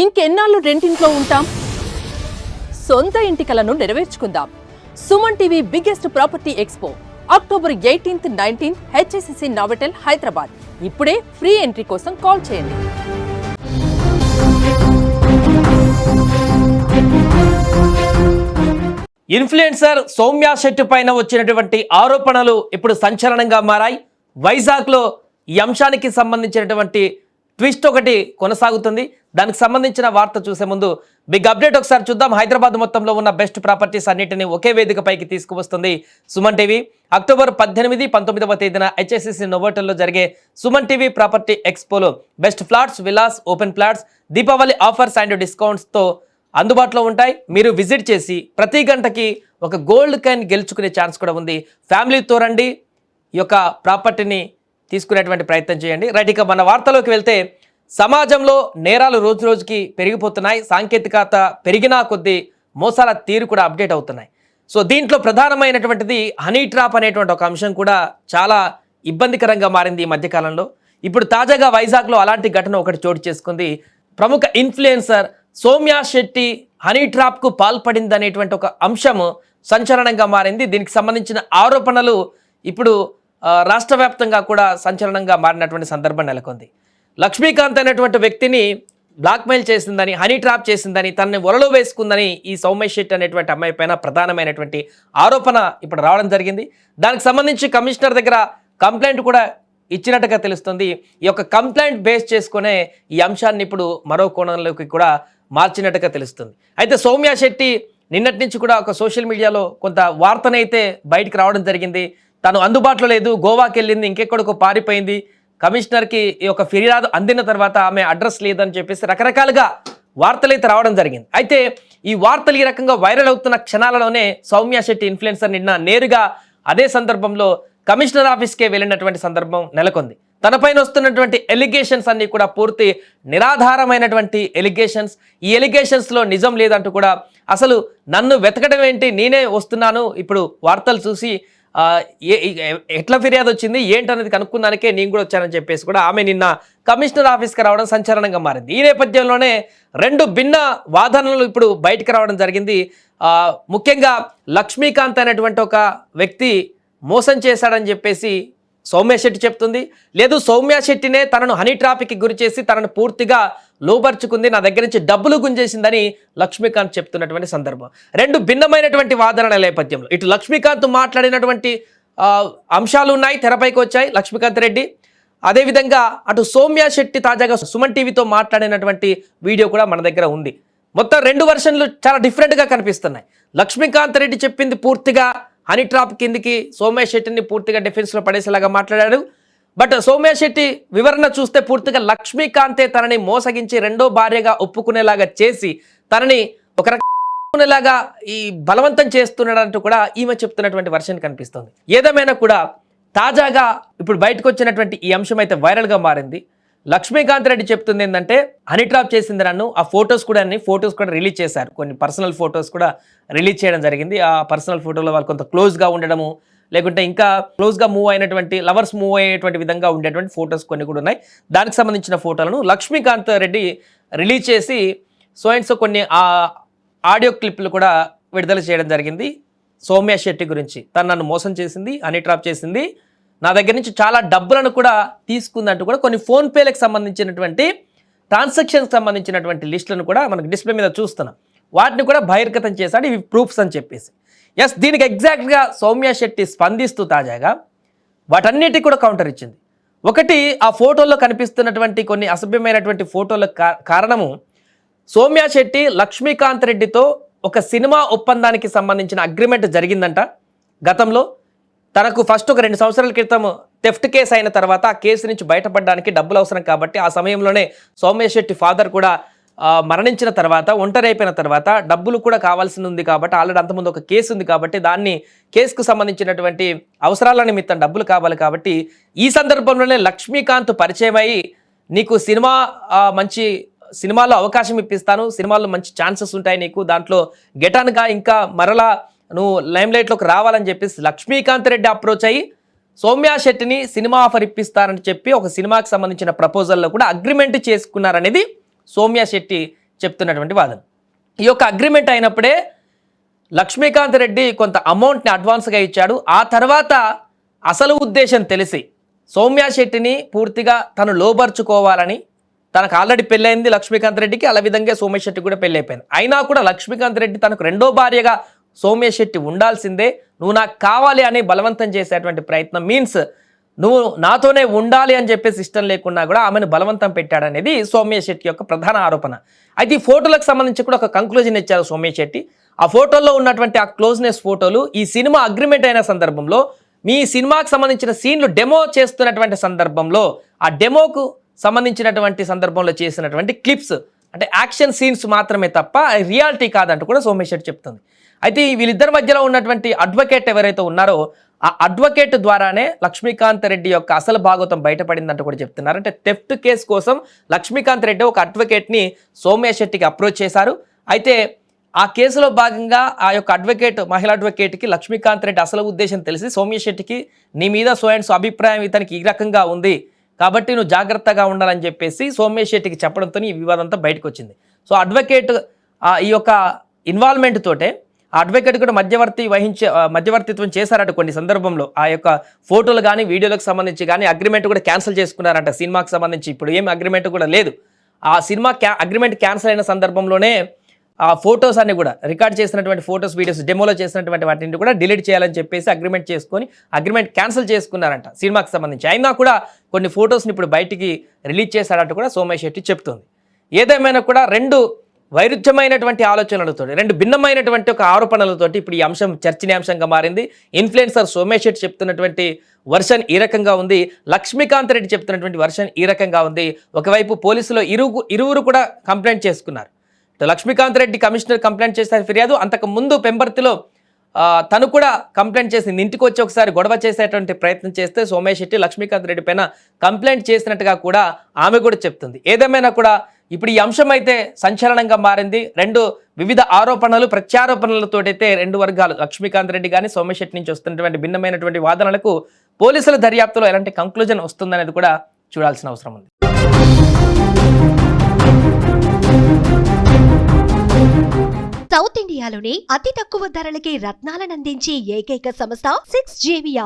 ఇంకెన్నాళ్ళు రెంటింట్లో ఉంటాం? సొంత ఇంటి కలను నెరవేర్చుకుందాం. Suman TV biggest property expo October 18th, 19th HSCC Novotel Hyderabad. ఇప్పుడే ఫ్రీ ఎంట్రీ కోసం కాల్ చేయండి. ఇన్ఫ్లుయెన్సర్ సౌమ్య శెట్టి పైన వచ్చినటువంటి ఆరోపణలు ఇప్పుడు సంచలనంగా మారాయి. వైజాగ్లో ఈ అంశానికి సంబంధించినటువంటి ట్విస్ట్ ఒకటి కొనసాగుతుంది. దానికి సంబంధించిన వార్త చూసే ముందు బిగ్ అప్డేట్ ఒకసారి చూద్దాం. హైదరాబాద్ మొత్తంలో ఉన్న బెస్ట్ ప్రాపర్టీస్ అన్నిటిని ఒకే వేదికపైకి తీసుకువస్తుంది సుమన్ టీవీ. అక్టోబర్ 18, 19వ తేదీన హెచ్ఎస్సిసి నోవోటెల్లో జరిగే సుమన్ టీవీ ప్రాపర్టీ ఎక్స్పోలో best flats, villas, open flats, Deepavali offers and డిస్కౌంట్స్తో అందుబాటులో ఉంటాయి. మీరు విజిట్ చేసి ప్రతి గంటకి ఒక గోల్డ్ కాయిన్ గెలుచుకునే ఛాన్స్ కూడా ఉంది. ఫ్యామిలీతో రండి, ఈ యొక్క ప్రాపర్టీని తీసుకునేటువంటి ప్రయత్నం చేయండి. రైట్, ఇక మన వార్తలోకి వెళ్తే సమాజంలో నేరాలు రోజు రోజుకి పెరిగిపోతున్నాయి. సాంకేతికత పెరిగినా కొద్దీ మోసాల తీరు కూడా అప్డేట్ అవుతున్నాయి. సో దీంట్లో ప్రధానమైనటువంటిది హనీ ట్రాప్ అనేటువంటి ఒక అంశం కూడా చాలా ఇబ్బందికరంగా మారింది ఈ మధ్యకాలంలో. ఇప్పుడు తాజాగా వైజాగ్లో అలాంటి ఘటన ఒకటి చోటు చేసుకుంది. ప్రముఖ ఇన్ఫ్లుయెన్సర్ సౌమ్య శెట్టి హనీ ట్రాప్కు పాల్పడింది అనేటువంటి ఒక అంశం సంచలనంగా మారింది. దీనికి సంబంధించిన ఆరోపణలు ఇప్పుడు రాష్ట్ర వ్యాప్తంగా కూడా సంచలనంగా మారినటువంటి సందర్భం నెలకొంది. లక్ష్మీకాంత్ అనేటువంటి వ్యక్తిని బ్లాక్మెయిల్ చేసిందని, హనీ ట్రాప్ చేసిందని, తనని వలలో వేసుకుందని ఈ సౌమ్య శెట్టి అనేటువంటి అమ్మాయి పైన ప్రధానమైనటువంటి ఆరోపణ ఇప్పుడు రావడం జరిగింది. దానికి సంబంధించి కమిషనర్ దగ్గర కంప్లైంట్ కూడా ఇచ్చినట్టుగా తెలుస్తుంది. ఈ యొక్క కంప్లైంట్ బేస్ చేసుకునే ఈ అంశాన్ని ఇప్పుడు మరో కోణంలోకి కూడా మార్చినట్టుగా తెలుస్తుంది. అయితే సౌమ్య శెట్టి నిన్నటి నుంచి కూడా ఒక సోషల్ మీడియాలో కొంత వార్తనైతే బయటికి రావడం జరిగింది. తను అందుబాటులో లేదు, గోవాకి వెళ్ళింది, ఇంకెక్కడికో పారిపోయింది, కమిషనర్కి ఈ యొక్క ఫిర్యాదు అందిన తర్వాత ఆమె అడ్రస్ లేదని చెప్పేసి రకరకాలుగా వార్తలు అయితే రావడం జరిగింది. అయితే ఈ వార్తలు ఈ రకంగా వైరల్ అవుతున్న క్షణాలలోనే సౌమ్య శెట్టి ఇన్ఫ్లుయెన్సర్ నిన్న నేరుగా అదే సందర్భంలో కమిషనర్ ఆఫీస్కే వెళ్ళినటువంటి సందర్భం నెలకొంది. తనపైన వస్తున్నటువంటి ఎలిగేషన్స్ అన్నీ కూడా పూర్తి నిరాధారమైనటువంటి ఎలిగేషన్స్. ఈ ఎలిగేషన్స్లో నిజం లేదంటూ కూడా, అసలు నన్ను వెతకడం ఏంటి, నేనే వస్తున్నాను, ఇప్పుడు వార్తలు చూసి ఎట్లా ఫిర్యాదు వచ్చింది ఏంటనేది కనుక్కున్నానికే నేను కూడా వచ్చానని చెప్పేసి కూడా ఆమె నిన్న కమిషనర్ ఆఫీస్కి రావడం సంచలనంగా మారింది. ఈ నేపథ్యంలోనే రెండు భిన్న వాదనలు ఇప్పుడు బయటకు రావడం జరిగింది. ముఖ్యంగా లక్ష్మీకాంత్ అనేటువంటి ఒక వ్యక్తి మోసం చేశాడని చెప్పేసి సౌమ్య శెట్టి చెప్తుంది. లేదు, సౌమ్య శెట్టినే తనను హనీ ట్రాప్కి గురి చేసి తనను పూర్తిగా లోబర్చుకుంది, నా దగ్గర నుంచి డబ్బులు గుంజేసిందని లక్ష్మీకాంత్ చెప్తున్నటువంటి సందర్భం. రెండు భిన్నమైనటువంటి వాదనల నేపథ్యంలో ఇటు లక్ష్మీకాంత్ మాట్లాడినటువంటి అంశాలు ఉన్నాయి, తెరపైకి వచ్చాయి లక్ష్మీకాంత్ రెడ్డి. అదేవిధంగా అటు సౌమ్య శెట్టి తాజాగా సుమన్ టీవీతో మాట్లాడినటువంటి వీడియో కూడా మన దగ్గర ఉంది. మొత్తం రెండు వర్షన్లు చాలా డిఫరెంట్గా కనిపిస్తున్నాయి. లక్ష్మీకాంత్ రెడ్డి చెప్పింది పూర్తిగా హనీ ట్రాప్ కిందికి సౌమ్య శెట్టిని పూర్తిగా డిఫెన్స్లో పడేసేలాగా మాట్లాడాడు. బట్ సౌమ్య శెట్టి వివరణ చూస్తే పూర్తిగా లక్ష్మీకాంతే తనని మోసగించి రెండో భార్యగా ఒప్పుకునేలాగా చేసి తనని ఒక రకమునేలాగా ఈ బలవంతం చేస్తున్నాడంటూ కూడా ఈమె చెప్తున్నటువంటి వర్షన్ కనిపిస్తుంది. ఏదేమైనా కూడా తాజాగా ఇప్పుడు బయటకు వచ్చినటువంటి ఈ అంశం అయితే వైరల్గా మారింది. లక్ష్మీకాంత్ రెడ్డి చెప్తుంది ఏంటంటే హనీ ట్రాప్ చేసింది నన్ను. ఆ ఫొటోస్ కూడా రిలీజ్ చేశారు, కొన్ని పర్సనల్ ఫొటోస్ కూడా రిలీజ్ చేయడం జరిగింది. ఆ పర్సనల్ ఫోటోలో వాళ్ళు కొంత క్లోజ్గా ఉండడము, లేకుంటే ఇంకా క్లోజ్గా మూవ్ అయినటువంటి లవర్స్ మూవ్ అయ్యేటువంటి విధంగా ఉండేటువంటి ఫొటోస్ కొన్ని కూడా ఉన్నాయి. దానికి సంబంధించిన ఫోటోలను లక్ష్మీకాంత్ రెడ్డి రిలీజ్ చేసి సో కొన్ని ఆడియో క్లిప్లు కూడా విడుదల చేయడం జరిగింది. సౌమ్య శెట్టి గురించి, తను నన్ను మోసం చేసింది, హనీ ట్రాప్ చేసింది, నా దగ్గర నుంచి చాలా డబ్బులను కూడా తీసుకుందంటూ కూడా కొన్ని ఫోన్పేలకు సంబంధించినటువంటి ట్రాన్సాక్షన్కి సంబంధించినటువంటి లిస్టులను కూడా మనకు డిస్ప్లే మీద చూస్తున్నాం. వాటిని కూడా బహిర్గతం చేశాడు, ఇవి ప్రూఫ్స్ అని చెప్పేసి. ఎస్, దీనికి ఎగ్జాక్ట్గా సౌమ్య శెట్టి స్పందిస్తూ తాజాగా వాటన్నిటికీ కూడా కౌంటర్ ఇచ్చింది. ఒకటి, ఆ ఫోటోల్లో కనిపిస్తున్నటువంటి కొన్ని అసభ్యమైనటువంటి ఫోటోల కారణము సౌమ్య శెట్టి లక్ష్మీకాంత్ రెడ్డితో ఒక సినిమా ఒప్పందానికి సంబంధించిన అగ్రిమెంట్ జరిగిందంట గతంలో. తనకు ఫస్ట్ ఒక 2 సంవత్సరాల క్రితం థెఫ్ట్ కేసు అయిన తర్వాత ఆ కేసు నుంచి బయటపడడానికి డబ్బులు అవసరం కాబట్టి ఆ సమయంలోనే సౌమ్య శెట్టి ఫాదర్ కూడా మరణించిన తర్వాత, ఒంటరి అయిపోయిన తర్వాత డబ్బులు కూడా కావాల్సి ఉంది కాబట్టి, ఆల్రెడీ అంతకుముందు ఒక కేసు ఉంది కాబట్టి దాన్ని కేసుకు సంబంధించినటువంటి అవసరాల నిమిత్తం డబ్బులు కావాలి కాబట్టి ఈ సందర్భంలోనే లక్ష్మీకాంత్ పరిచయం అయ్యి నీకు మంచి సినిమాలో అవకాశం ఇప్పిస్తాను, సినిమాల్లో మంచి ఛాన్సెస్ ఉంటాయి నీకు, దాంట్లో గెటాన్గా ఇంకా మరలా నువ్వు లైమ్లైట్లోకి రావాలని చెప్పేసి లక్ష్మీకాంత్ రెడ్డి అప్రోచ్ అయ్యి సౌమ్య శెట్టిని సినిమా ఆఫర్ ఇప్పిస్తారని చెప్పి ఒక సినిమాకి సంబంధించిన ప్రపోజల్లో కూడా అగ్రిమెంట్ చేసుకున్నారనేది సౌమ్య శెట్టి చెప్తున్నటువంటి వాదన. ఈ యొక్క అగ్రిమెంట్ అయినప్పుడే లక్ష్మీకాంత్ రెడ్డి కొంత అమౌంట్ని అడ్వాన్స్గా ఇచ్చాడు. ఆ తర్వాత అసలు ఉద్దేశం తెలిసి సౌమ్య శెట్టిని పూర్తిగా తను లోబర్చుకోవాలని, తనకు ఆల్రెడీ పెళ్ళైంది లక్ష్మీకాంత్ రెడ్డికి, అలా విధంగా సౌమ్య శెట్టి కూడా పెళ్ళైపోయింది. అయినా కూడా లక్ష్మీకాంత్ రెడ్డి తనకు రెండో భార్యగా సౌమ్య శెట్టి ఉండాల్సిందే, నువ్వు నాకు కావాలి అని బలవంతం చేసేటువంటి ప్రయత్నం, మీన్స్ నువ్వు నాతోనే ఉండాలి అని చెప్పేసి ఇష్టం లేకున్నా కూడా ఆమెను బలవంతం పెట్టాడనేది సౌమ్య శెట్టి యొక్క ప్రధాన ఆరోపణ. అయితే ఈ ఫోటోలకు సంబంధించి కూడా ఒక కంక్లూజన్ ఇచ్చారు సౌమ్య శెట్టి. ఆ ఫోటోల్లో ఉన్నటువంటి ఆ క్లోజ్నెస్ ఫోటోలు ఈ సినిమా అగ్రిమెంట్ అయిన సందర్భంలో, మీ సినిమాకి సంబంధించిన సీన్లు డెమో చేస్తున్నటువంటి సందర్భంలో, ఆ డెమోకు సంబంధించినటువంటి సందర్భంలో చేసినటువంటి క్లిప్స్, అంటే యాక్షన్ సీన్స్ మాత్రమే తప్ప రియాలిటీ కాదంటూ కూడా సౌమ్య శెట్టి చెప్తుంది. అయితే వీళ్ళిద్దరి మధ్యలో ఉన్నటువంటి అడ్వకేట్ ఎవరైతే ఉన్నారో ఆ అడ్వకేట్ ద్వారానే లక్ష్మీకాంత్ రెడ్డి యొక్క అసలు భాగోతం బయటపడిందంటూ కూడా చెప్తున్నారు. అంటే థెఫ్ట్ కేసు కోసం లక్ష్మీకాంత్ రెడ్డి ఒక అడ్వకేట్ని సౌమ్య శెట్టికి అప్రోచ్ చేశారు. అయితే ఆ కేసులో భాగంగా ఆ యొక్క అడ్వకేట్, మహిళా అడ్వకేట్కి లక్ష్మీకాంత్ రెడ్డి అసలు ఉద్దేశం తెలిసి సౌమ్య శెట్టికి నీ మీద సో అండ్ సో అభిప్రాయం ఇతనికి ఈ రకంగా ఉంది కాబట్టి నువ్వు జాగ్రత్తగా ఉండాలని చెప్పేసి సౌమ్య శెట్టికి చెప్పడంతో ఈ వివాదం అంతా బయటకు వచ్చింది. సో అడ్వకేట్ ఈ యొక్క ఇన్వాల్వ్మెంట్ తోటే ఆ అడ్వకేట్ కూడా మధ్యవర్తిత్వం చేశారట కొన్ని సందర్భంలో. ఆ యొక్క ఫోటోలు కానీ వీడియోలకు సంబంధించి కానీ అగ్రిమెంట్ కూడా క్యాన్సిల్ చేసుకున్నారంట సినిమాకి సంబంధించి. ఇప్పుడు ఏం అగ్రిమెంట్ కూడా లేదు. ఆ సినిమా అగ్రిమెంట్ క్యాన్సిల్ అయిన సందర్భంలోనే ఆ ఫొటోస్ అన్ని కూడా రికార్డ్ చేసినటువంటి ఫొటోస్, వీడియోస్, డెమోలో చేసినటువంటి వాటిని కూడా డిలీట్ చేయాలని చెప్పేసి అగ్రిమెంట్ చేసుకొని అగ్రిమెంట్ క్యాన్సిల్ చేసుకున్నారంట సినిమాకి సంబంధించి. అయినా కూడా కొన్ని ఫొటోస్ని ఇప్పుడు బయటికి రిలీజ్ చేశారంటూ కూడా సౌమ్య శెట్టి చెప్తుంది. ఏదేమైనా కూడా రెండు వైరుధ్యమైనటువంటి ఆలోచనలతో, రెండు భిన్నమైనటువంటి ఒక ఆరోపణలతోటి ఇప్పుడు ఈ అంశం చర్చనీయాంశంగా మారింది. ఇన్ఫ్లుయెన్సర్ సౌమ్య శెట్టి చెప్తున్నటువంటి వర్షన్ ఈ రకంగా ఉంది, లక్ష్మీకాంత్ రెడ్డి చెప్తున్నటువంటి వర్షన్ ఈ రకంగా ఉంది. ఒకవైపు పోలీసులు ఇరువురు కూడా కంప్లైంట్ చేసుకున్నారు. లక్ష్మీకాంత్ రెడ్డి కమిషనర్ కంప్లైంట్ చేశారు ఫిర్యాదు. అంతకు ముందు పెంబర్తిలో తను కూడా కంప్లైంట్ చేసింది. ఇంటికి వచ్చి ఒకసారి గొడవ చేసేటువంటి ప్రయత్నం చేస్తే సౌమ్య శెట్టి లక్ష్మీకాంత్ రెడ్డి పైన కంప్లైంట్ చేసినట్టుగా కూడా ఆమె కూడా చెప్తుంది. ఏదేమైనా కూడా ఇప్పుడు ఈ అంశం అయితే సంచలనంగా మారింది. రెండు వివిధ ఆరోపణలు, ప్రత్యారోపణలతోటైతే రెండు వర్గాలు, లక్ష్మీకాంత్ రెడ్డి కానీ సౌమ్య శెట్టి నుంచి వస్తున్నటువంటి భిన్నమైనటువంటి వాదనలకు పోలీసుల దర్యాప్తులో ఎలాంటి కంక్లూజన్ వస్తుందనేది కూడా చూడాల్సిన అవసరం ఉంది. సౌత్ ఇండియాలోనే అతి తక్కువ ధరలకి రత్నాలను అందించే ఏకైక సంస్థ 6 JVR.